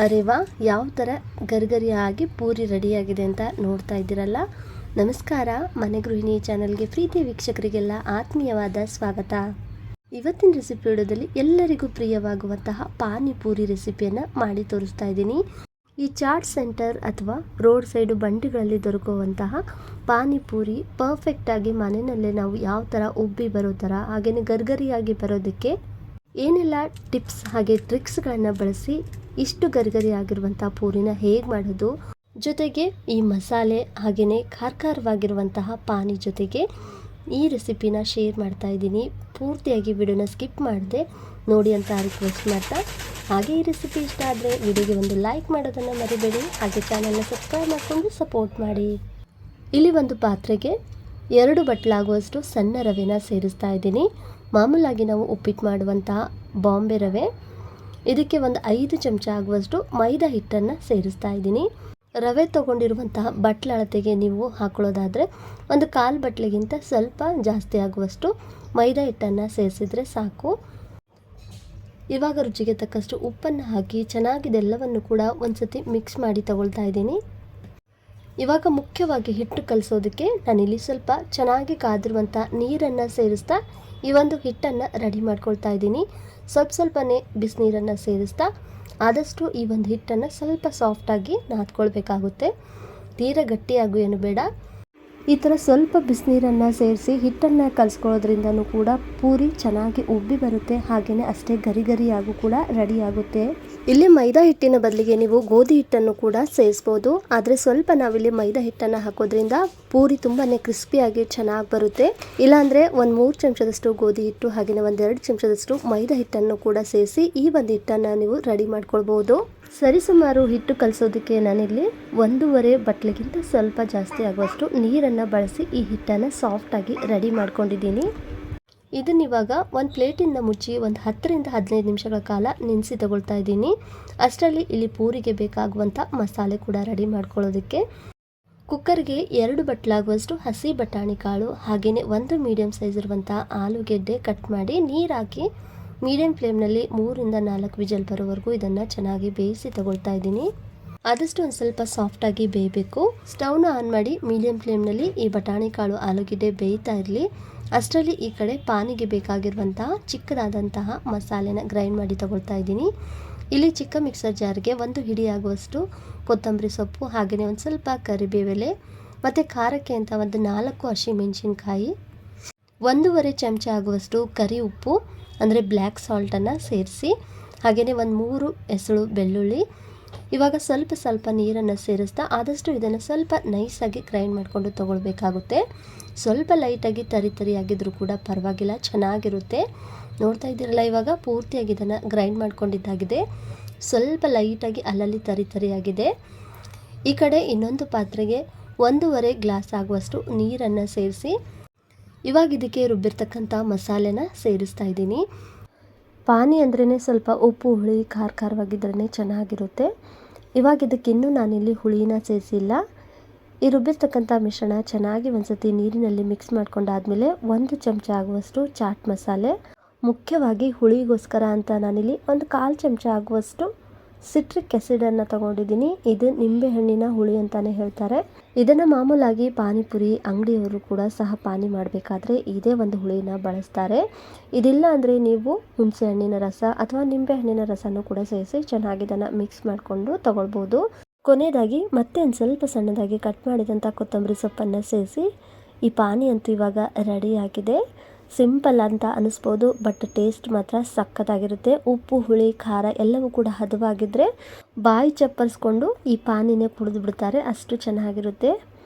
ಅರೆ ವಾ, ಯಾವ ಥರ ಗರಿಗರಿಯಾಗಿ ಪೂರಿ ರೆಡಿಯಾಗಿದೆ ಅಂತ ನೋಡ್ತಾ ಇದ್ದೀರಲ್ಲ. ನಮಸ್ಕಾರ, ಮನೆ ಗೃಹಿಣಿ ಚಾನಲ್ಗೆ ಪ್ರೀತಿಯ ವೀಕ್ಷಕರಿಗೆಲ್ಲ ಆತ್ಮೀಯವಾದ ಸ್ವಾಗತ. ಇವತ್ತಿನ ರೆಸಿಪಿ ವಿಡಿಯೋದಲ್ಲಿ ಎಲ್ಲರಿಗೂ ಪ್ರಿಯವಾಗುವಂತಹ ಪಾನಿಪೂರಿ ರೆಸಿಪಿಯನ್ನು ಮಾಡಿ ತೋರಿಸ್ತಾ ಇದ್ದೀನಿ. ಈ ಚಾಟ್ ಸೆಂಟರ್ ಅಥವಾ ರೋಡ್ ಸೈಡು ಬಂಡಿಗಳಲ್ಲಿ ದೊರಕುವಂತಹ ಪಾನಿಪೂರಿ ಪರ್ಫೆಕ್ಟಾಗಿ ಮನೆಯಲ್ಲೇ ನಾವು ಯಾವ ಥರ ಉಬ್ಬಿ ಬರೋ ಥರ ಹಾಗೆಯೇ ಗರ್ಗರಿಯಾಗಿ ಬರೋದಕ್ಕೆ ಏನೆಲ್ಲ ಟಿಪ್ಸ್ ಹಾಗೆ ಟ್ರಿಕ್ಸ್ಗಳನ್ನು ಬಳಸಿ ಇಷ್ಟು ಗರಿಗರಿ ಆಗಿರುವಂಥ ಪೂರಿನ ಹೇಗೆ ಮಾಡೋದು, ಜೊತೆಗೆ ಈ ಮಸಾಲೆ ಹಾಗೆಯೇ ಖಾರವಾಗಿರುವಂತಹ ಪಾನಿ ಜೊತೆಗೆ ಈ ರೆಸಿಪಿನ ಶೇರ್ ಮಾಡ್ತಾ ಇದ್ದೀನಿ. ಪೂರ್ತಿಯಾಗಿ ವಿಡಿಯೋನ ಸ್ಕಿಪ್ ಮಾಡದೆ ನೋಡಿ ಅಂತ ರಿಕ್ವೆಸ್ಟ್ ಮಾಡ್ತಾ, ಹಾಗೆ ಈ ರೆಸಿಪಿ ಇಷ್ಟ ಆದರೆ ವಿಡಿಯೋಗೆ ಒಂದು ಲೈಕ್ ಮಾಡೋದನ್ನು ಮರಿಬೇಡಿ. ಹಾಗೆ ಚಾನಲ್ನ ಸಬ್ಸ್ಕ್ರೈಬ್ ಮಾಡಿಕೊಂಡು ಸಪೋರ್ಟ್ ಮಾಡಿ. ಇಲ್ಲಿ ಒಂದು ಪಾತ್ರೆಗೆ 2 ಬಟ್ಲಾಗುವಷ್ಟು ಸಣ್ಣ ರವೆನ ಸೇರಿಸ್ತಾ ಇದ್ದೀನಿ. ಮಾಮೂಲಾಗಿ ನಾವು ಉಪ್ಪಿಟ್ಟು ಮಾಡುವಂತಹ ಬಾಂಬೆ ರವೆ. ಇದಕ್ಕೆ ಒಂದು 5 ಚಮಚ ಆಗುವಷ್ಟು ಮೈದಾ ಹಿಟ್ಟನ್ನು ಸೇರಿಸ್ತಾ ಇದ್ದೀನಿ. ರವೆ ತೊಗೊಂಡಿರುವಂತಹ ಬಟ್ಲ ಅಳತೆಗೆ ನೀವು ಹಾಕೊಳ್ಳೋದಾದರೆ ಒಂದು 1/4 ಬಟ್ಲಿಗಿಂತ ಸ್ವಲ್ಪ ಜಾಸ್ತಿ ಆಗುವಷ್ಟು ಮೈದಾ ಹಿಟ್ಟನ್ನು ಸೇರಿಸಿದರೆ ಸಾಕು. ಇವಾಗ ರುಚಿಗೆ ತಕ್ಕಷ್ಟು ಉಪ್ಪನ್ನು ಹಾಕಿ ಚೆನ್ನಾಗಿದೆಲ್ಲವನ್ನು ಕೂಡ ಒಂದ್ಸತಿ ಮಿಕ್ಸ್ ಮಾಡಿ ತಗೊಳ್ತಾ ಇದ್ದೀನಿ. ಇವಾಗ ಮುಖ್ಯವಾಗಿ ಹಿಟ್ಟು ಕಲಿಸೋದಕ್ಕೆ ನಾನಿಲ್ಲಿ ಸ್ವಲ್ಪ ಚೆನ್ನಾಗಿ ಕಾದಿರುವಂಥ ನೀರನ್ನು ಸೇರಿಸ್ತಾ ಈ ಒಂದು ಹಿಟ್ಟನ್ನು ರೆಡಿ ಮಾಡ್ಕೊಳ್ತಾ ಇದ್ದೀನಿ. ಸ್ವಲ್ಪನೇ ಬಿಸಿನೀರನ್ನು ಸೇರಿಸ್ತಾ ಆದಷ್ಟು ಈ ಒಂದು ಹಿಟ್ಟನ್ನು ಸ್ವಲ್ಪ ಸಾಫ್ಟಾಗಿ ನಾದ್ಕೊಳ್ಬೇಕಾಗುತ್ತೆ. ತೀರಾ ಗಟ್ಟಿಯಾಗೂ ಏನು ಬೇಡ. ಈ ಥರ ಸ್ವಲ್ಪ ಬಿಸಿನೀರನ್ನು ಸೇರಿಸಿ ಹಿಟ್ಟನ್ನು ಕಲಿಸ್ಕೊಳ್ಳೋದ್ರಿಂದನೂ ಕೂಡ ಪೂರಿ ಚೆನ್ನಾಗಿ ಉಬ್ಬಿ ಬರುತ್ತೆ, ಹಾಗೆಯೇ ಅಷ್ಟೇ ಗರಿಗರಿಯಾಗೂ ಕೂಡ ರೆಡಿ ಆಗುತ್ತೆ. ಇಲ್ಲಿ ಮೈದಾ ಹಿಟ್ಟಿನ ಬದಲಿಗೆ ನೀವು ಗೋಧಿ ಹಿಟ್ಟನ್ನು ಕೂಡ ಸೇರಿಸ್ಬೋದು. ಆದರೆ ಸ್ವಲ್ಪ ನಾವಿಲ್ಲಿ ಮೈದಾ ಹಿಟ್ಟನ್ನು ಹಾಕೋದ್ರಿಂದ ಪೂರಿ ತುಂಬಾ ಕ್ರಿಸ್ಪಿಯಾಗಿ ಚೆನ್ನಾಗಿ ಬರುತ್ತೆ. ಇಲ್ಲಾಂದರೆ ಒಂದು 3 ಚಮಚದಷ್ಟು ಗೋಧಿ ಹಿಟ್ಟು ಹಾಗೆಯೇ ಒಂದು 2 ಚಮಚದಷ್ಟು ಮೈದಾ ಹಿಟ್ಟನ್ನು ಕೂಡ ಸೇರಿಸಿ ಈ ಒಂದು ಹಿಟ್ಟನ್ನು ನೀವು ರೆಡಿ ಮಾಡ್ಕೊಳ್ಬೋದು. ಸರಿಸುಮಾರು ಹಿಟ್ಟು ಕಲಿಸೋದಕ್ಕೆ ನಾನಿಲ್ಲಿ 1.5 ಬಟ್ಲಿಗಿಂತ ಸ್ವಲ್ಪ ಜಾಸ್ತಿ ಆಗುವಷ್ಟು ನೀರನ್ನು ಬಳಸಿ ಈ ಹಿಟ್ಟನ್ನು ಸಾಫ್ಟಾಗಿ ರೆಡಿ ಮಾಡ್ಕೊಂಡಿದ್ದೀನಿ. ಇದನ್ನಿವಾಗ ಒಂದು ಪ್ಲೇಟಿಂದ ಮುಚ್ಚಿ ಒಂದು 10 ರಿಂದ 15 ನಿಮಿಷಗಳ ಕಾಲ ನೆನೆಸಿ ತಗೊಳ್ತಾ ಇದ್ದೀನಿ. ಅಷ್ಟರಲ್ಲಿ ಇಲ್ಲಿ ಪೂರಿಗೆ ಬೇಕಾಗುವಂಥ ಮಸಾಲೆ ಕೂಡ ರೆಡಿ ಮಾಡ್ಕೊಳ್ಳೋದಕ್ಕೆ ಕುಕ್ಕರ್ಗೆ 2 ಬಟ್ಲಾಗುವಷ್ಟು ಹಸಿ ಬಟಾಣಿ ಕಾಳು ಹಾಗೆಯೇ 1 ಮೀಡಿಯಂ ಸೈಜ್ ಇರುವಂಥ ಆಲೂಗೆಡ್ಡೆ ಕಟ್ ಮಾಡಿ ನೀರು ಹಾಕಿ ಮೀಡಿಯಂ ಫ್ಲೇಮ್ನಲ್ಲಿ 3 ರಿಂದ 4 ವಿಜಲ್ ಬರೋವರೆಗೂ ಇದನ್ನು ಚೆನ್ನಾಗಿ ಬೇಯಿಸಿ ತಗೊಳ್ತಾ ಇದ್ದೀನಿ. ಆದಷ್ಟು ಒಂದು ಸ್ವಲ್ಪ ಸಾಫ್ಟಾಗಿ ಬೇಯಬೇಕು. ಸ್ಟವ್ನ ಆನ್ ಮಾಡಿ ಮೀಡಿಯಂ ಫ್ಲೇಮ್ನಲ್ಲಿ ಈ ಬಟಾಣಿ ಕಾಳು ಆಲೂಗೆಡ್ಡೆ ಬೇಯ್ತಾ ಇರಲಿ. ಅಷ್ಟರಲ್ಲಿ ಈ ಕಡೆ ಪಾನಿಗೆ ಬೇಕಾಗಿರುವಂತಹ ಚಿಕ್ಕದಾದಂತಹ ಮಸಾಲೆನ ಗ್ರೈಂಡ್ ಮಾಡಿ ತಗೊಳ್ತಾ ಇದ್ದೀನಿ. ಇಲ್ಲಿ ಚಿಕ್ಕ ಮಿಕ್ಸರ್ ಜಾರ್ಗೆ 1 ಹಿಡಿ ಆಗುವಷ್ಟು ಕೊತ್ತಂಬರಿ ಸೊಪ್ಪು ಹಾಗೆಯೇ ಒಂದು ಸ್ವಲ್ಪ ಕರಿಬೇವೆಲೆ ಮತ್ತು ಖಾರಕ್ಕೆ ಅಂತ ಒಂದು 4 ಹಸಿಮೆಣಸಿನ್ಕಾಯಿ, 1.5 ಚಮಚ ಆಗುವಷ್ಟು ಕರಿ ಉಪ್ಪು ಅಂದರೆ ಬ್ಲ್ಯಾಕ್ ಸಾಲ್ಟನ್ನು ಸೇರಿಸಿ ಹಾಗೆಯೇ ಒಂದು 3 ಎಸಳು ಬೆಳ್ಳುಳ್ಳಿ. ಇವಾಗ ಸ್ವಲ್ಪ ನೀರನ್ನು ಸೇರಿಸ್ತಾ ಆದಷ್ಟು ಇದನ್ನು ಸ್ವಲ್ಪ ನೈಸಾಗಿ ಗ್ರೈಂಡ್ ಮಾಡಿಕೊಂಡು ತೊಗೊಳ್ಬೇಕಾಗುತ್ತೆ. ಸ್ವಲ್ಪ ಲೈಟಾಗಿ ತರಿಯಾಗಿದ್ದರೂ ಕೂಡ ಪರವಾಗಿಲ್ಲ, ಚೆನ್ನಾಗಿರುತ್ತೆ. ನೋಡ್ತಾ ಇದ್ದೀರಲ್ಲ, ಇವಾಗ ಪೂರ್ತಿಯಾಗಿ ಇದನ್ನು ಗ್ರೈಂಡ್ ಮಾಡ್ಕೊಂಡಿದ್ದಾಗಿದೆ. ಸ್ವಲ್ಪ ಲೈಟಾಗಿ ಅಲ್ಲಲ್ಲಿ ತರಿಯಾಗಿದೆ. ಈ ಕಡೆ ಇನ್ನೊಂದು ಪಾತ್ರೆಗೆ 1.5 ಗ್ಲಾಸ್ ಆಗುವಷ್ಟು ನೀರನ್ನು ಸೇರಿಸಿ ಇವಾಗ ಇದಕ್ಕೆ ರುಬ್ಬಿರ್ತಕ್ಕಂಥ ಮಸಾಲೆನ ಸೇರಿಸ್ತಾ ಇದ್ದೀನಿ. ಪಾನಿ ಅಂದ್ರೇ ಸ್ವಲ್ಪ ಉಪ್ಪು ಹುಳಿ ಖಾರವಾಗಿದ್ರೇ ಚೆನ್ನಾಗಿರುತ್ತೆ. ಇವಾಗ ಇದಕ್ಕೆ ಇನ್ನೂ ನಾನಿಲ್ಲಿ ಹುಳಿನ ಸೇರಿಸಿಲ್ಲ. ಈ ರುಬ್ಬಿರ್ತಕ್ಕಂಥ ಮಿಶ್ರಣ ಚೆನ್ನಾಗಿ ಒಂದ್ಸತಿ ನೀರಿನಲ್ಲಿ ಮಿಕ್ಸ್ ಮಾಡ್ಕೊಂಡಾದ್ಮೇಲೆ 1 ಚಮಚ ಆಗುವಷ್ಟು ಚಾಟ್ ಮಸಾಲೆ, ಮುಖ್ಯವಾಗಿ ಹುಳಿಗೋಸ್ಕರ ಅಂತ ನಾನಿಲ್ಲಿ ಒಂದು 1/4 ಚಮಚ ಆಗುವಷ್ಟು ಸಿಟ್ರಿಕ್ ಆ್ಯಸಿಡನ್ನು ತಗೊಂಡಿದ್ದೀನಿ. ಇದು ನಿಂಬೆಹಣ್ಣಿನ ಹುಳಿ ಅಂತಲೇ ಹೇಳ್ತಾರೆ. ಇದನ್ನು ಮಾಮೂಲಾಗಿ ಪಾನಿಪುರಿ ಅಂಗಡಿಯವರು ಕೂಡ ಸಹ ಪಾನಿ ಮಾಡಬೇಕಾದ್ರೆ ಇದೇ ಒಂದು ಹುಳಿನ ಬಳಸ್ತಾರೆ. ಇದಿಲ್ಲ ಅಂದರೆ ನೀವು ಹುಣಸೆ ಹಣ್ಣಿನ ರಸ ಅಥವಾ ನಿಂಬೆಹಣ್ಣಿನ ರಸನೂ ಕೂಡ ಸೇರಿಸಿ ಚೆನ್ನಾಗಿ ಇದನ್ನು ಮಿಕ್ಸ್ ಮಾಡಿಕೊಂಡು ತಗೊಳ್ಬೋದು. ಕೊನೆಯದಾಗಿ ಮತ್ತೆ ಒಂದು ಸ್ವಲ್ಪ ಸಣ್ಣದಾಗಿ ಕಟ್ ಮಾಡಿದಂಥ ಕೊತ್ತಂಬರಿ ಸೊಪ್ಪನ್ನು ಸೇರಿಸಿ ಈ ಪಾನಿ ಅಂತೂ ಇವಾಗ ರೆಡಿ ಆಗಿದೆ. ಸಿಂಪಲ್ ಅಂತ ಅನಿಸ್ಬೋದು, ಬಟ್ ಟೇಸ್ಟ್ ಮಾತ್ರ ಸಖತ್ತಾಗಿರುತ್ತೆ. ಉಪ್ಪು ಹುಳಿ ಖಾರ ಎಲ್ಲವೂ ಕೂಡ ಹದವಾಗಿದ್ದರೆ ಬಾಯಿ ಚಪ್ಪರಿಸ್ಕೊಂಡು ಈ ಪಾನಿನೇ ಕುಡಿದು ಬಿಡ್ತಾರೆ, ಅಷ್ಟು ಚೆನ್ನಾಗಿರುತ್ತೆ.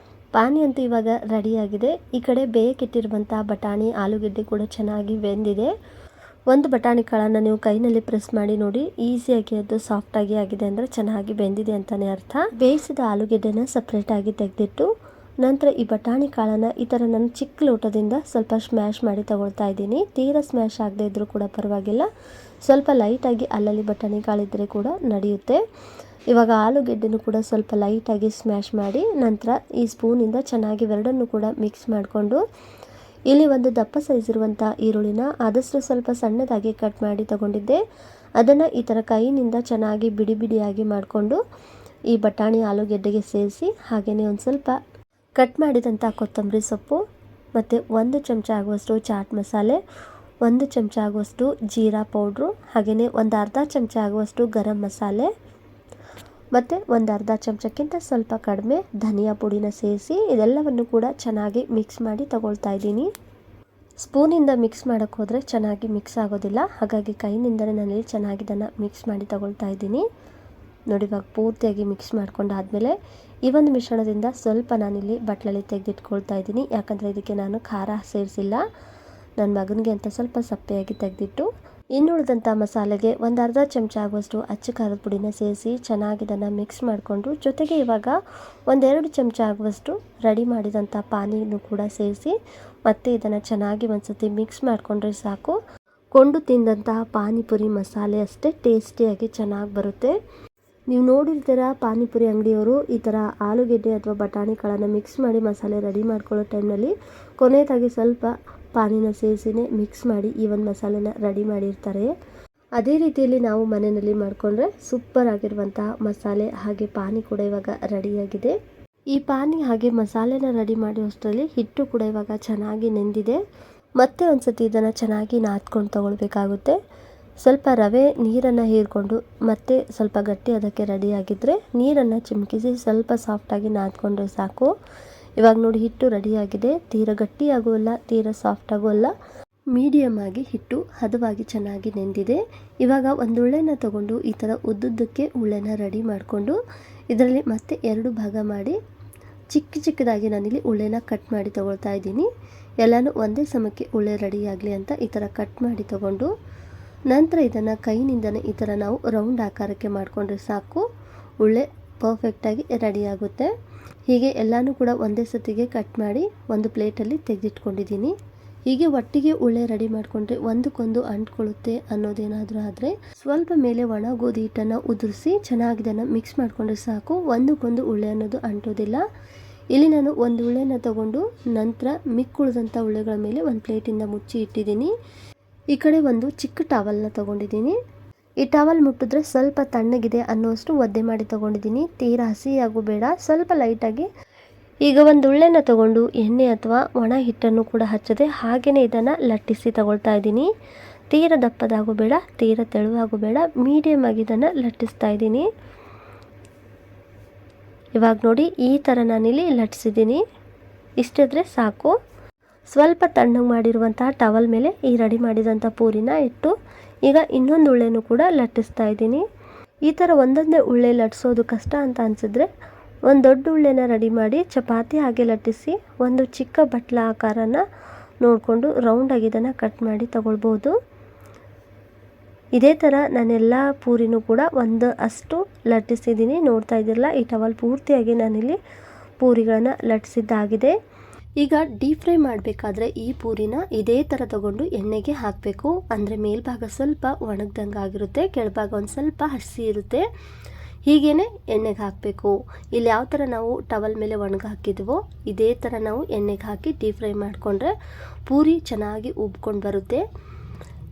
ಪಾನಿ ಅಂತೂ ಇವಾಗ ರೆಡಿಯಾಗಿದೆ. ಈ ಕಡೆ ಬೇಯಕ್ಕಿಟ್ಟಿರುವಂಥ ಬಟಾಣಿ ಆಲೂಗೆಡ್ಡೆ ಕೂಡ ಚೆನ್ನಾಗಿ ಬೆಂದಿದೆ. ಒಂದು ಬಟಾಣಿ ಕಾಳನ್ನು ನೀವು ಕೈನಲ್ಲಿ ಪ್ರೆಸ್ ಮಾಡಿ ನೋಡಿ, ಈಸಿಯಾಗಿ ಅದು ಸಾಫ್ಟಾಗಿ ಆಗಿದೆ ಅಂದರೆ ಚೆನ್ನಾಗಿ ಬೆಂದಿದೆ ಅಂತಲೇ ಅರ್ಥ. ಬೇಯಿಸಿದ ಆಲೂಗೆಡ್ಡೆನ ಸಪ್ರೇಟಾಗಿ ತೆಗೆದಿಟ್ಟು ನಂತರ ಈ ಬಟಾಣಿ ಕಾಳನ್ನು ಈ ಥರ ನಾನು ಚಿಕ್ಕ ಲೋಟದಿಂದ ಸ್ವಲ್ಪ ಸ್ಮ್ಯಾಶ್ ಮಾಡಿ ತಗೊಳ್ತಾ ಇದ್ದೀನಿ. ತೀರಾ ಸ್ಮ್ಯಾಶ್ ಆಗದೆ ಇದ್ದರೂ ಕೂಡ ಪರವಾಗಿಲ್ಲ, ಸ್ವಲ್ಪ ಲೈಟಾಗಿ ಅಲ್ಲಲ್ಲಿ ಬಟಾಣಿ ಕಾಳಿದ್ದರೆ ಕೂಡ ನಡೆಯುತ್ತೆ. ಇವಾಗ ಆಲೂಗೆಡ್ಡೆನೂ ಕೂಡ ಸ್ವಲ್ಪ ಲೈಟಾಗಿ ಸ್ಮ್ಯಾಶ್ ಮಾಡಿ ನಂತರ ಈ ಸ್ಪೂನಿಂದ ಚೆನ್ನಾಗಿ ಎರಡನ್ನೂ ಕೂಡ ಮಿಕ್ಸ್ ಮಾಡಿಕೊಂಡು ಇಲ್ಲಿ ಒಂದು ದಪ್ಪ ಸೈಜ್ ಇರುವಂಥ ಈರುಳ್ಳಿನ ಆದಷ್ಟು ಸ್ವಲ್ಪ ಸಣ್ಣದಾಗಿ ಕಟ್ ಮಾಡಿ ತಗೊಂಡಿದ್ದೆ. ಅದನ್ನು ಈ ಥರ ಕೈನಿಂದ ಚೆನ್ನಾಗಿ ಬಿಡಿ ಬಿಡಿಯಾಗಿ ಮಾಡಿಕೊಂಡು ಈ ಬಟಾಣಿ ಆಲೂಗೆಡ್ಡೆಗೆ ಸೇರಿಸಿ ಹಾಗೆಯೇ ಒಂದು ಸ್ವಲ್ಪ ಕಟ್ ಮಾಡಿದಂಥ ಕೊತ್ತಂಬರಿ ಸೊಪ್ಪು ಮತ್ತು 1 ಚಮಚ ಆಗುವಷ್ಟು ಚಾಟ್ ಮಸಾಲೆ, 1 ಚಮಚ ಆಗುವಷ್ಟು ಜೀರಾ ಪೌಡ್ರು, ಹಾಗೆಯೇ ಒಂದು ಅರ್ಧ ಚಮಚ ಆಗುವಷ್ಟು ಗರಂ ಮಸಾಲೆ ಮತ್ತು ಒಂದು ಅರ್ಧ ಚಮಚಕ್ಕಿಂತ ಸ್ವಲ್ಪ ಕಡಿಮೆ ಧನಿಯಾ ಪುಡಿನ ಸೇರಿಸಿ ಇದೆಲ್ಲವನ್ನು ಕೂಡ ಚೆನ್ನಾಗಿ ಮಿಕ್ಸ್ ಮಾಡಿ ತಗೊಳ್ತಾ ಇದ್ದೀನಿ. ಸ್ಪೂನಿಂದ ಮಿಕ್ಸ್ ಮಾಡೋಕ್ಕೆ ಹೋದರೆ ಚೆನ್ನಾಗಿ ಮಿಕ್ಸ್ ಆಗೋದಿಲ್ಲ, ಹಾಗಾಗಿ ಕೈನಿಂದಲೇ ನಾನಿಲ್ಲಿ ಚೆನ್ನಾಗಿ ಇದನ್ನು ಮಿಕ್ಸ್ ಮಾಡಿ ತಗೊಳ್ತಾ ಇದ್ದೀನಿ. ನೋಡಿ, ಇವಾಗ ಪೂರ್ತಿಯಾಗಿ ಮಿಕ್ಸ್ ಮಾಡ್ಕೊಂಡಾದಮೇಲೆ ಈ ಒಂದು ಮಿಶ್ರಣದಿಂದ ಸ್ವಲ್ಪ ನಾನಿಲ್ಲಿ ಬಟ್ಲಲ್ಲಿ ತೆಗೆದಿಟ್ಕೊಳ್ತಾ ಇದ್ದೀನಿ. ಯಾಕಂದರೆ ಇದಕ್ಕೆ ನಾನು ಖಾರ ಸೇರಿಸಿಲ್ಲ, ನನ್ನ ಮಗನಿಗೆ ಅಂತ ಸ್ವಲ್ಪ ಸಪ್ಪೆಯಾಗಿ ತೆಗೆದಿಟ್ಟು ಇನ್ನುಳಿದಂಥ ಮಸಾಲೆಗೆ ಒಂದು ಅರ್ಧ ಚಮಚ ಆಗುವಷ್ಟು ಅಚ್ಚ ಖಾರದ ಪುಡಿನ ಸೇರಿಸಿ ಚೆನ್ನಾಗಿ ಇದನ್ನು ಮಿಕ್ಸ್ ಮಾಡಿಕೊಂಡು ಜೊತೆಗೆ ಇವಾಗ 1-2 ಚಮಚ ಆಗುವಷ್ಟು ರೆಡಿ ಮಾಡಿದಂಥ ಪಾನಿನೂ ಕೂಡ ಸೇರಿಸಿ ಮತ್ತೆ ಇದನ್ನು ಚೆನ್ನಾಗಿ ಒಂದ್ಸತಿ ಮಿಕ್ಸ್ ಮಾಡಿಕೊಂಡ್ರೆ ಸಾಕು. ಕೊಂಡು ತಿಂದಂತಹ ಪಾನಿಪುರಿ ಮಸಾಲೆ ಅಷ್ಟೇ ಟೇಸ್ಟಿಯಾಗಿ ಚೆನ್ನಾಗಿ ಬರುತ್ತೆ. ನೀವು ನೋಡಿರ್ತೀರ ಪಾನಿಪುರಿ ಅಂಗಡಿಯವರು ಈ ಥರ ಆಲೂಗೆಡ್ಡೆ ಅಥವಾ ಬಟಾಣಿಗಳನ್ನು ಮಿಕ್ಸ್ ಮಾಡಿ ಮಸಾಲೆ ರೆಡಿ ಮಾಡ್ಕೊಳ್ಳೋ ಟೈಮ್ನಲ್ಲಿ ಕೊನೆಯದಾಗಿ ಸ್ವಲ್ಪ ಪಾನಿನ ಸೇರಿಸಿನೇ ಮಿಕ್ಸ್ ಮಾಡಿ ಈ ಒಂದು ಮಸಾಲೆನ ರೆಡಿ ಮಾಡಿರ್ತಾರೆ. ಅದೇ ರೀತಿಯಲ್ಲಿ ನಾವು ಮನೆಯಲ್ಲಿ ಮಾಡಿಕೊಂಡ್ರೆ ಸೂಪರ್ ಆಗಿರುವಂತಹ ಮಸಾಲೆ ಹಾಗೆ ಪಾನಿ ಕೂಡ ಇವಾಗ ರೆಡಿಯಾಗಿದೆ. ಈ ಪಾನಿ ಹಾಗೆ ಮಸಾಲೆನ ರೆಡಿ ಮಾಡಿ ಅಷ್ಟರಲ್ಲಿ ಹಿಟ್ಟು ಕೂಡ ಇವಾಗ ಚೆನ್ನಾಗಿ ನೆಂದಿದೆ. ಮತ್ತೆ ಒಂದ್ಸತಿ ಇದನ್ನು ಚೆನ್ನಾಗಿ ನಾದ್ಕೊಂಡು ತಗೊಳ್ಬೇಕಾಗುತ್ತೆ. ಸ್ವಲ್ಪ ರವೆ ನೀರನ್ನು ಹೀರ್ಕೊಂಡು ಮತ್ತೆ ಸ್ವಲ್ಪ ಗಟ್ಟಿ ಅದಕ್ಕೆ ರೆಡಿಯಾಗಿದ್ದರೆ ನೀರನ್ನು ಚಿಮುಕಿಸಿ ಸ್ವಲ್ಪ ಸಾಫ್ಟಾಗಿ ನಾದ್ಕೊಂಡ್ರೆ ಸಾಕು. ಇವಾಗ ನೋಡಿ, ಹಿಟ್ಟು ರೆಡಿಯಾಗಿದೆ. ತೀರಾ ಗಟ್ಟಿಯಾಗುವಲ್ಲ, ತೀರಾ ಸಾಫ್ಟ್ ಆಗುವಲ್ಲ, ಮೀಡಿಯಮ್ ಆಗಿ ಹಿಟ್ಟು ಹದವಾಗಿ ಚೆನ್ನಾಗಿ ನೆಂದಿದೆ. ಇವಾಗ ಒಂದು ಉಳ್ಳೆನ ತಗೊಂಡು ಈ ಥರ ಉದ್ದುದ್ದಕ್ಕೆ ಉಳ್ಳೆನ ರೆಡಿ ಮಾಡಿಕೊಂಡು ಇದರಲ್ಲಿ ಮತ್ತೆ 2 ಭಾಗ ಮಾಡಿ ಚಿಕ್ಕದಾಗಿ ನಾನಿಲ್ಲಿ ಉಳ್ಳೆನ ಕಟ್ ಮಾಡಿ ತಗೊಳ್ತಾ ಇದ್ದೀನಿ. ಎಲ್ಲನೂ ಒಂದೇ ಸಮಕ್ಕೆ ಉಳ್ಳೆ ರೆಡಿಯಾಗಲಿ ಅಂತ ಈ ಥರ ಕಟ್ ಮಾಡಿ ತಗೊಂಡು ನಂತರ ಇದನ್ನು ಕೈನಿಂದನೇ ಈ ಥರ ನಾವು ರೌಂಡ್ ಆಕಾರಕ್ಕೆ ಮಾಡಿಕೊಂಡ್ರೆ ಸಾಕು, ಉಳ್ಳೆ ಪರ್ಫೆಕ್ಟಾಗಿ ರೆಡಿಯಾಗುತ್ತೆ. ಹೀಗೆ ಎಲ್ಲನೂ ಕೂಡ ಒಂದೇ ಸತಿಗೆ ಕಟ್ ಮಾಡಿ ಒಂದು ಪ್ಲೇಟಲ್ಲಿ ತೆಗೆದಿಟ್ಕೊಂಡಿದ್ದೀನಿ. ಹೀಗೆ ಒಟ್ಟಿಗೆ ಉಳ್ಳೆ ರೆಡಿ ಮಾಡಿಕೊಂಡ್ರೆ ಒಂದಕ್ಕೊಂದು ಅಂಟ್ಕೊಳ್ಳುತ್ತೆ ಅನ್ನೋದೇನಾದರೂ ಆದರೆ ಸ್ವಲ್ಪ ಮೇಲೆ ಒಣ ಗೋಧಿ ಹಿಟ್ಟನ್ನು ಉದುರಿಸಿ ಚೆನ್ನಾಗಿ ಇದನ್ನು ಮಿಕ್ಸ್ ಮಾಡಿಕೊಂಡ್ರೆ ಸಾಕು, ಒಂದಕ್ಕೊಂದು ಉಳ್ಳೆ ಅನ್ನೋದು ಅಂಟೋದಿಲ್ಲ. ಇಲ್ಲಿ ನಾನು ಒಂದು ಉಳ್ಳೆನ ತಗೊಂಡು ನಂತರ ಮಿಕ್ಕುಳಿದಂಥ ಉಳ್ಳೆಗಳ ಮೇಲೆ ಒಂದು ಪ್ಲೇಟಿಂದ ಮುಚ್ಚಿ ಇಟ್ಟಿದ್ದೀನಿ. ಈ ಕಡೆ ಒಂದು ಚಿಕ್ಕ ಟವಲ್ನ ತಗೊಂಡಿದ್ದೀನಿ. ಈ ಟವಲ್ ಮುಟ್ಟಿದ್ರೆ ಸ್ವಲ್ಪ ತಣ್ಣಗಿದೆ ಅನ್ನೋಷ್ಟು ಒದ್ದೆ ಮಾಡಿ ತಗೊಂಡಿದ್ದೀನಿ. ತೀರಾ ಹಸಿಯಾಗೂ ಬೇಡ, ಸ್ವಲ್ಪ ಲೈಟಾಗಿ. ಈಗ ಒಂದು ಉಳ್ಳೆನ ತಗೊಂಡು ಎಣ್ಣೆ ಅಥವಾ ಒಣ ಹಿಟ್ಟನ್ನು ಕೂಡ ಹಚ್ಚದೆ ಹಾಗೆಯೇ ಇದನ್ನು ಲಟ್ಟಿಸಿ ತಗೊಳ್ತಾ ಇದ್ದೀನಿ. ತೀರಾ ದಪ್ಪದಾಗೂ ಬೇಡ, ತೀರಾ ತೆಳುವಾಗೂ ಬೇಡ, ಮೀಡಿಯಮ್ ಆಗಿ ಇದನ್ನು ಲಟ್ಟಿಸ್ತಾ ಇದ್ದೀನಿ. ಇವಾಗ ನೋಡಿ, ಈ ಥರ ನಾನಿಲ್ಲಿ ಲಟ್ಟಿಸಿದ್ದೀನಿ. ಇಷ್ಟಿದ್ರೆ ಸಾಕು. ಸ್ವಲ್ಪ ತಣ್ಣಗೆ ಮಾಡಿರುವಂತಹ ಟವಲ್ ಮೇಲೆ ಈ ರೆಡಿ ಮಾಡಿದಂಥ ಪೂರಿನ ಇಟ್ಟು ಈಗ ಇನ್ನೊಂದು ಉಳ್ಳೆನೂ ಕೂಡ ಲಟ್ಟಿಸ್ತಾ ಇದ್ದೀನಿ. ಈ ಥರ ಒಂದೊಂದೇ ಉಳ್ಳೆ ಲಟ್ಟಿಸೋದು ಕಷ್ಟ ಅಂತ ಅನಿಸಿದ್ರೆ ಒಂದು ದೊಡ್ಡ ಉಳ್ಳೆನ ರೆಡಿ ಮಾಡಿ ಚಪಾತಿ ಹಾಗೆ ಲಟ್ಟಿಸಿ ಒಂದು ಚಿಕ್ಕ ಬಟ್ಲ ಆಕಾರನ ನೋಡಿಕೊಂಡು ರೌಂಡಾಗಿ ಇದನ್ನು ಕಟ್ ಮಾಡಿ ತಗೊಳ್ಬೋದು. ಇದೇ ಥರ ನಾನೆಲ್ಲ ಪೂರಿನೂ ಕೂಡ ಅಷ್ಟು ಲಟ್ಟಿಸಿದ್ದೀನಿ. ನೋಡ್ತಾ ಇದ್ದಿರಲ್ಲ, ಈ ಟವಲ್ ಪೂರ್ತಿಯಾಗಿ ನಾನಿಲ್ಲಿ ಪೂರಿಗಳನ್ನು ಲಟ್ಟಿಸಿದ್ದಾಗಿದೆ. ಈಗ ಡೀಪ್ ಫ್ರೈ ಮಾಡಬೇಕಾದ್ರೆ ಈ ಪೂರಿನ ಇದೇ ಥರ ತಗೊಂಡು ಎಣ್ಣೆಗೆ ಹಾಕಬೇಕು. ಅಂದರೆ ಮೇಲ್ಭಾಗ ಸ್ವಲ್ಪ ಒಣಗ್ದಂಗೆ ಆಗಿರುತ್ತೆ, ಕೆಳಭಾಗ ಒಂದು ಸ್ವಲ್ಪ ಹಸಿ ಇರುತ್ತೆ. ಹೀಗೇ ಎಣ್ಣೆಗೆ ಹಾಕಬೇಕು. ಇಲ್ಲಿ ಯಾವ ಥರ ನಾವು ಟವಲ್ ಮೇಲೆ ಒಣಗಿ ಹಾಕಿದ್ವೋ ಇದೇ ಥರ ನಾವು ಎಣ್ಣೆಗೆ ಹಾಕಿ ಡೀಪ್ ಫ್ರೈ ಮಾಡಿಕೊಂಡ್ರೆ ಪೂರಿ ಚೆನ್ನಾಗಿ ಉಬ್ಕೊಂಡು ಬರುತ್ತೆ.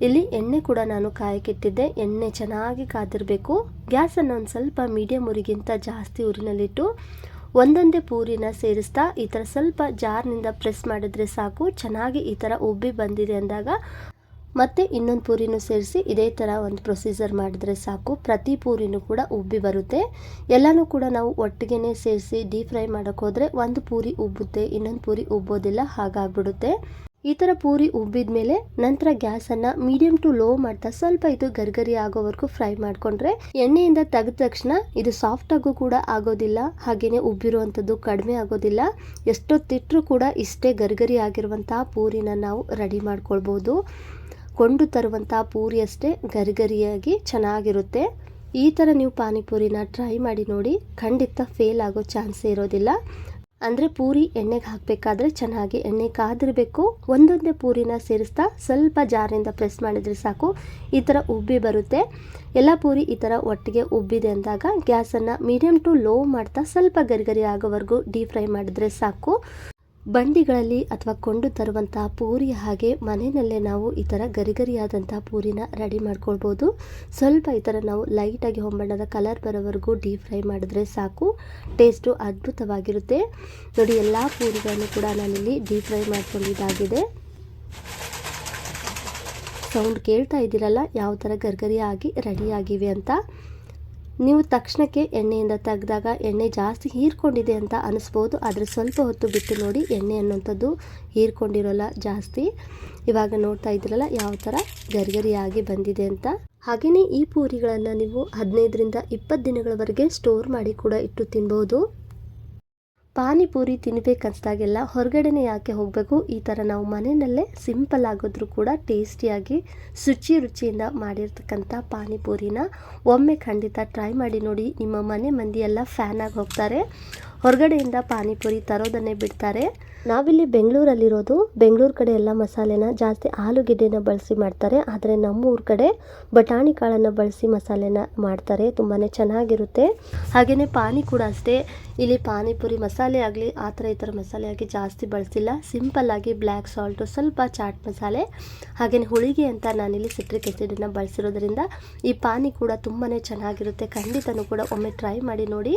ಇಲ್ಲಿ ಎಣ್ಣೆ ಕೂಡ ನಾನು ಕಾಯಕ್ಕಿಟ್ಟಿದ್ದೆ. ಎಣ್ಣೆ ಚೆನ್ನಾಗಿ ಕಾದಿರಬೇಕು. ಗ್ಯಾಸನ್ನು ಒಂದು ಸ್ವಲ್ಪ ಮೀಡಿಯಮ್ ಉರಿಗಿಂತ ಜಾಸ್ತಿ ಉರಿನಲ್ಲಿಟ್ಟು ಒಂದೊಂದೇ ಪೂರಿನ ಸೇರಿಸ್ತಾ ಈ ಥರ ಸ್ವಲ್ಪ ಜಾರ್ನಿಂದ ಪ್ರೆಸ್ ಮಾಡಿದ್ರೆ ಸಾಕು. ಚೆನ್ನಾಗಿ ಈ ಥರ ಉಬ್ಬಿ ಬಂದಿದೆ ಅಂದಾಗ ಮತ್ತೆ ಇನ್ನೊಂದು ಪೂರಿನೂ ಸೇರಿಸಿ ಇದೇ ಥರ ಒಂದು ಪ್ರೊಸೀಜರ್ ಮಾಡಿದ್ರೆ ಸಾಕು. ಪ್ರತಿ ಪೂರಿನೂ ಕೂಡ ಉಬ್ಬಿ ಬರುತ್ತೆ. ಎಲ್ಲನೂ ಕೂಡ ನಾವು ಒಟ್ಟಿಗೆ ಸೇರಿಸಿ ಡೀಪ್ ಫ್ರೈ ಮಾಡೋಕ್ಕೆ ಹೋದರೆ ಒಂದು ಪೂರಿ ಉಬ್ಬುತ್ತೆ, ಇನ್ನೊಂದು ಪೂರಿ ಉಬ್ಬೋದಿಲ್ಲ, ಹಾಗಾಗ್ಬಿಡುತ್ತೆ. ಈ ಥರ ಪೂರಿ ಉಬ್ಬಿದ ಮೇಲೆ ನಂತರ ಗ್ಯಾಸನ್ನು ಮೀಡಿಯಮ್ ಟು ಲೋ ಮಾಡ್ತಾ ಸ್ವಲ್ಪ ಇದು ಗರ್ಗರಿ ಆಗೋವರೆಗೂ ಫ್ರೈ ಮಾಡಿಕೊಂಡ್ರೆ ಎಣ್ಣೆಯಿಂದ ತೆಗೆದ ತಕ್ಷಣ ಇದು ಸಾಫ್ಟಾಗೂ ಕೂಡ ಆಗೋದಿಲ್ಲ, ಹಾಗೆಯೇ ಉಬ್ಬಿರುವಂಥದ್ದು ಕಡಿಮೆ ಆಗೋದಿಲ್ಲ. ಎಷ್ಟೊತ್ತಿಟ್ಟರೂ ಕೂಡ ಇಷ್ಟೇ ಗರ್ಗರಿ ಆಗಿರುವಂತಹ ಪೂರಿನ ನಾವು ರೆಡಿ ಮಾಡ್ಕೊಳ್ಬೋದು. ಕೊಂಡು ತರುವಂಥ ಪೂರಿ ಅಷ್ಟೇ ಗರಿಗರಿಯಾಗಿ ಚೆನ್ನಾಗಿರುತ್ತೆ. ಈ ಥರ ನೀವು ಪಾನಿಪೂರಿನ ಟ್ರೈ ಮಾಡಿ ನೋಡಿ, ಖಂಡಿತ ಫೇಲ್ ಆಗೋ ಚಾನ್ಸೇ ಇರೋದಿಲ್ಲ. ಅಂದರೆ ಪೂರಿ ಎಣ್ಣೆಗೆ ಹಾಕಬೇಕಾದ್ರೆ ಚೆನ್ನಾಗಿ ಎಣ್ಣೆ ಕಾದಿರಬೇಕು. ಒಂದೊಂದೇ ಪೂರಿನ ಸೇರಿಸ್ತಾ ಸ್ವಲ್ಪ ಜಾರಿಂದ ಪ್ರೆಸ್ ಮಾಡಿದರೆ ಸಾಕು, ಈ ಥರ ಉಬ್ಬಿ ಬರುತ್ತೆ. ಎಲ್ಲ ಪೂರಿ ಈ ಥರ ಒಟ್ಟಿಗೆ ಉಬ್ಬಿದೆ ಅಂದಾಗ ಗ್ಯಾಸನ್ನು ಮೀಡಿಯಮ್ ಟು ಲೋ ಮಾಡ್ತಾ ಸ್ವಲ್ಪ ಗರಿಗರಿ ಆಗೋವರೆಗೂ ಡೀಪ್ ಫ್ರೈ ಮಾಡಿದ್ರೆ ಸಾಕು. ಬಂಡಿಗಳಲ್ಲಿ ಅಥವಾ ಕೊಂಡು ತರುವಂಥ ಪೂರಿ ಹಾಗೆ ಮನೆಯಲ್ಲೇ ನಾವು ಈ ಥರ ಗರಿಗರಿಯಾದಂಥ ಪೂರಿನ ರೆಡಿ ಮಾಡ್ಕೊಳ್ಬೋದು. ಸ್ವಲ್ಪ ಈ ಥರ ನಾವು ಲೈಟಾಗಿ ಹೊಂಬಣ್ಣದ ಕಲರ್ ಬರೋವರೆಗೂ ಡೀಪ್ ಫ್ರೈ ಮಾಡಿದ್ರೆ ಸಾಕು, ಟೇಸ್ಟು ಅದ್ಭುತವಾಗಿರುತ್ತೆ. ನೋಡಿ, ಎಲ್ಲ ಪೂರಿಗಳನ್ನು ಕೂಡ ನಾನಿಲ್ಲಿ ಡೀಪ್ ಫ್ರೈ ಮಾಡ್ಕೊಂಡಿದ್ದಾಗಿದೆ. ಸೌಂಡ್ ಕೇಳ್ತಾ ಇದ್ದೀರಲ್ಲ ಯಾವ ಥರ ಗರ್ಗರಿಯಾಗಿ ರೆಡಿಯಾಗಿವೆ ಅಂತ. ನೀವು ತಕ್ಷಣಕ್ಕೆ ಎಣ್ಣೆಯಿಂದ ತೆಗೆದಾಗ ಎಣ್ಣೆ ಜಾಸ್ತಿ ಹೀರ್ಕೊಂಡಿದೆ ಅಂತ ಅನಿಸ್ಬೋದು, ಆದರೆ ಸ್ವಲ್ಪ ಹೊತ್ತು ಬಿಟ್ಟು ನೋಡಿ, ಎಣ್ಣೆ ಅನ್ನೋಂಥದ್ದು ಹೀರ್ಕೊಂಡಿರೋಲ್ಲ ಜಾಸ್ತಿ. ಇವಾಗ ನೋಡ್ತಾ ಇದ್ದೀರಲ್ಲ ಯಾವ ಥರ ಗರಿಗರಿಯಾಗಿ ಬಂದಿದೆ ಅಂತ. ಹಾಗೆಯೇ ಈ ಪೂರಿಗಳನ್ನು ನೀವು 15ರಿಂದ 20 ದಿನಗಳವರೆಗೆ ಸ್ಟೋರ್ ಮಾಡಿ ಕೂಡ ಇಟ್ಟು ತಿನ್ಬೋದು. ಪಾನಿಪೂರಿ ತಿನ್ನಬೇಕನ್ಸ್ದಾಗೆಲ್ಲ ಹೊರಗಡೆನೇ ಯಾಕೆ ಹೋಗಬೇಕು, ಈ ಥರ ನಾವು ಮನೆಯಲ್ಲೇ ಸಿಂಪಲ್ ಆಗೋದ್ರೂ ಕೂಡ ಟೇಸ್ಟಿಯಾಗಿ ರುಚಿಯಿಂದ ಮಾಡಿರ್ತಕ್ಕಂಥ ಪಾನಿಪೂರಿನ ಒಮ್ಮೆ ಖಂಡಿತ ಟ್ರೈ ಮಾಡಿ ನೋಡಿ. ನಿಮ್ಮ ಮನೆ ಮಂದಿ ಎಲ್ಲ ಫ್ಯಾನ್ ಆಗಿ ಹೋಗ್ತಾರೆ. ಹೊರಗಡೆಯಿಂದ ಪಾನಿಪುರಿ ತರೋದನ್ನೇ ಬಿಡ್ತಾರೆ. ನಾವಿಲ್ಲಿ ಬೆಂಗಳೂರಲ್ಲಿರೋದು. ಬೆಂಗಳೂರು ಕಡೆ ಎಲ್ಲ ಮಸಾಲೆನ ಜಾಸ್ತಿ ಆಲೂಗೆಡ್ಡೆನ ಬಳಸಿ ಮಾಡ್ತಾರೆ, ಆದರೆ ನಮ್ಮೂರ ಕಡೆ ಬಟಾಣಿ ಕಾಳನ್ನು ಬಳಸಿ ಮಸಾಲೆನ ಮಾಡ್ತಾರೆ. ತುಂಬಾ ಚೆನ್ನಾಗಿರುತ್ತೆ. ಹಾಗೆಯೇ ಪಾನಿ ಕೂಡ ಅಷ್ಟೇ. ಇಲ್ಲಿ ಪಾನಿಪುರಿ ಮಸಾಲೆ ಆಗಲಿ ಆ ಥರ ಈ ಥರ ಮಸಾಲೆ ಆಗಿ ಜಾಸ್ತಿ ಬಳಸಿಲ್ಲ. ಸಿಂಪಲ್ಲಾಗಿ ಬ್ಲ್ಯಾಕ್ ಸಾಲ್ಟು, ಸ್ವಲ್ಪ ಚಾಟ್ ಮಸಾಲೆ, ಹಾಗೆಯೇ ಹುಳಿಗೆ ಅಂತ ನಾನಿಲ್ಲಿ ಸಿಟ್ರಿಕ್ ಆ್ಯಸಿಡನ್ನು ಬಳಸಿರೋದ್ರಿಂದ ಈ ಪಾನಿ ಕೂಡ ತುಂಬಾ ಚೆನ್ನಾಗಿರುತ್ತೆ. ಖಂಡಿತನೂ ಕೂಡ ಒಮ್ಮೆ ಟ್ರೈ ಮಾಡಿ ನೋಡಿ.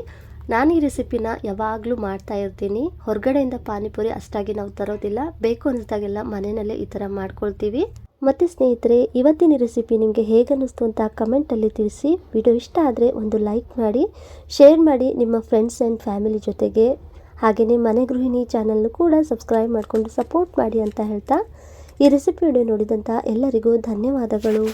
ನಾನು ಈ ರೆಸಿಪಿನ ಯಾವಾಗಲೂ ಮಾಡ್ತಾ ಇರ್ತೀನಿ. ಹೊರಗಡೆಯಿಂದ ಪಾನಿಪುರಿ ಅಷ್ಟಾಗಿ ನಾವು ತರೋದಿಲ್ಲ, ಬೇಕು ಅನ್ನಿಸ್ದಾಗೆಲ್ಲ ಮನೆಯಲ್ಲೇ ಈ ಥರ ಮಾಡ್ಕೊಳ್ತೀವಿ. ಮತ್ತು ಸ್ನೇಹಿತರೆ, ಇವತ್ತಿನ ರೆಸಿಪಿ ನಿಮಗೆ ಹೇಗನ್ನಿಸ್ತು ಅಂತ ಕಮೆಂಟಲ್ಲಿ ತಿಳಿಸಿ. ವಿಡಿಯೋ ಇಷ್ಟ ಆದರೆ ಒಂದು ಲೈಕ್ ಮಾಡಿ, ಶೇರ್ ಮಾಡಿ ನಿಮ್ಮ ಫ್ರೆಂಡ್ಸ್ ಆ್ಯಂಡ್ ಫ್ಯಾಮಿಲಿ ಜೊತೆಗೆ. ಹಾಗೆಯೇ ಮನೆ ಗೃಹಿಣಿ ಚಾನಲ್ನು ಕೂಡ ಸಬ್ಸ್ಕ್ರೈಬ್ ಮಾಡಿಕೊಂಡು ಸಪೋರ್ಟ್ ಮಾಡಿ ಅಂತ ಹೇಳ್ತಾ, ಈ ರೆಸಿಪಿ ವಿಡಿಯೋ ನೋಡಿದಂಥ ಎಲ್ಲರಿಗೂ ಧನ್ಯವಾದಗಳು.